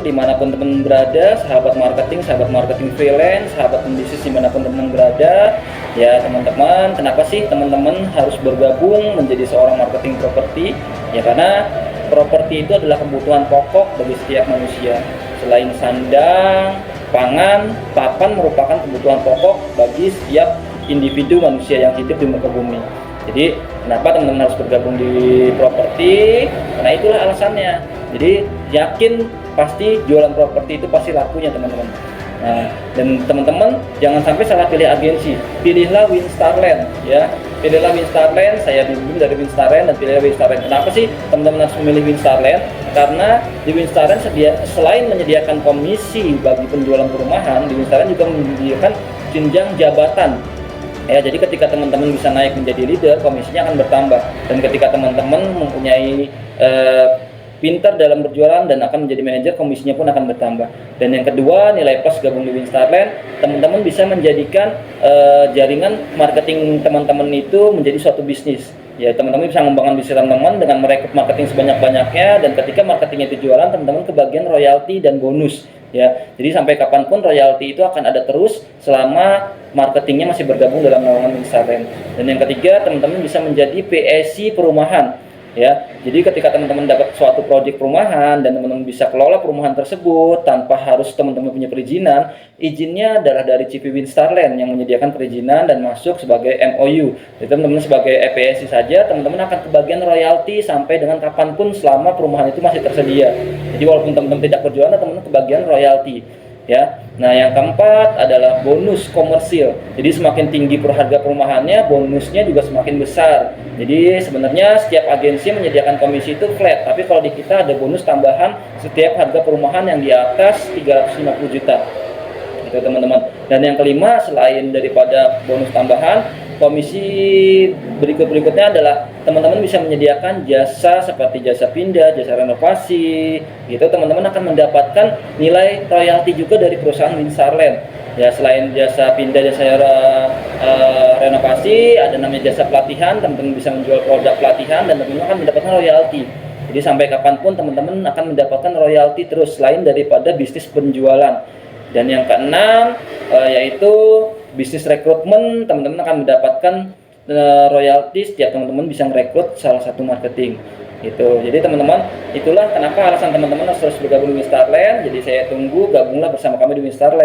dimanapun teman berada, sahabat marketing freelance, sahabat pembisnis dimanapun teman berada. Ya teman-teman, kenapa sih teman-teman harus bergabung menjadi seorang marketing properti? Ya karena properti itu adalah kebutuhan pokok bagi setiap manusia. Selain sandang, pangan, papan merupakan kebutuhan pokok bagi setiap individu manusia yang hidup di muka bumi. Jadi kenapa teman-teman harus bergabung di properti? Karena itulah alasannya. Jadi yakin pasti jualan properti itu pasti lakunya teman-teman. Nah, dan teman-teman jangan sampai salah pilih agensi. Pilihlah Winstarland ya. Pilihlah Winstarland. Saya bimbing dari Winstarland dan pilihlah Winstarland. Kenapa sih teman-teman harus memilih Winstarland? Karena di Winstarland selain menyediakan komisi bagi penjualan perumahan, di Winstarland juga menyediakan jenjang jabatan. Ya, jadi ketika teman-teman bisa naik menjadi leader, komisinya akan bertambah. Dan ketika teman-teman mempunyai pintar dalam berjualan dan akan menjadi manajer, komisinya pun akan bertambah. Dan yang kedua, nilai plus gabung di Winstarland, teman-teman bisa menjadikan jaringan marketing teman-teman itu menjadi suatu bisnis. Ya, teman-teman bisa mengembangkan bisnis teman-teman dengan merekrut marketing sebanyak-banyaknya, dan ketika marketingnya itu jualan, teman-teman kebagian royalti dan bonus. Ya, jadi sampai kapanpun royalti itu akan ada terus selama marketingnya masih bergabung dalam naungan Winstarland. Dan yang ketiga, teman-teman bisa menjadi PSI perumahan. Ya, jadi ketika teman-teman dapat suatu proyek perumahan dan teman-teman bisa kelola perumahan tersebut tanpa harus teman-teman punya perizinan, izinnya adalah dari CV Winstarland yang menyediakan perizinan dan masuk sebagai MOU. Jadi teman-teman sebagai EPSI saja, teman-teman akan kebagian royalti sampai dengan kapanpun selama perumahan itu masih tersedia. Jadi walaupun teman-teman tidak berjualan, teman-teman kebagian royalti. Ya, nah yang keempat adalah bonus komersil. Jadi semakin tinggi harga perumahannya, bonusnya juga semakin besar. Jadi sebenarnya setiap agensi menyediakan komisi itu flat, tapi kalau di kita ada bonus tambahan setiap harga perumahan yang di atas 350 juta. Itu teman-teman. Dan yang kelima, selain daripada bonus tambahan, komisi berikutnya adalah teman-teman bisa menyediakan jasa seperti jasa pindah, jasa renovasi. Gitu teman-teman akan mendapatkan nilai royalti juga dari perusahaan Winstarland. Ya, selain jasa pindah, jasa renovasi, ada namanya jasa pelatihan. Teman-teman bisa menjual produk pelatihan dan teman-teman akan mendapatkan royalti. Jadi sampai kapanpun teman-teman akan mendapatkan royalti terus selain daripada bisnis penjualan. Dan yang keenam yaitu bisnis rekrutmen, teman-teman akan mendapatkan royalti setiap teman-teman bisa merekrut salah satu marketing. Gitu. Jadi teman-teman, itulah kenapa alasan teman-teman harus bergabung di Winstarland. Jadi saya tunggu, gabunglah bersama kami di Winstarland.